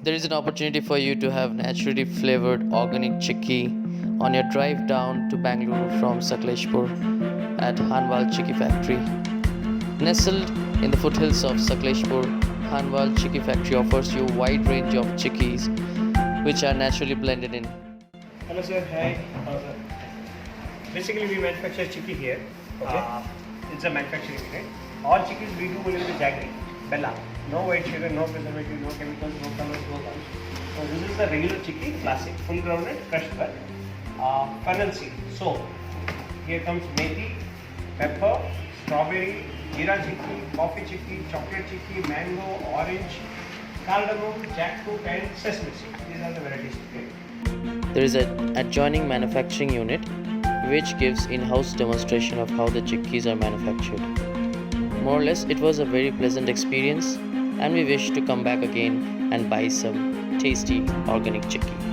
There is an opportunity for you to have naturally flavored organic chikki on your drive down to Bangalore from Sakleshpur at HANBAL Chikki Factory. Nestled in the foothills of Sakleshpur, HANBAL Chikki Factory offers you a wide range of chikkis which are naturally blended in. Hello sir, hi. Sir. Basically we manufacture chikki here. Okay. It's a manufacturing unit. All chikkis we do only with jaggery, bella. No white sugar, no preservative, no chemicals, no colors, no colors. So this is the regular chikki, classic, full grounded, crushed but fennel seed. So here comes methi, pepper, strawberry, jeera chikki, coffee chikki, chocolate chikki, mango, orange, cardamom, jackfruit and sesame seed. These are the varieties. Okay. There is an adjoining manufacturing unit which gives in-house demonstration of how the chikkis are manufactured. More or less, it was a very pleasant experience and we wish to come back again and buy some tasty organic chikki.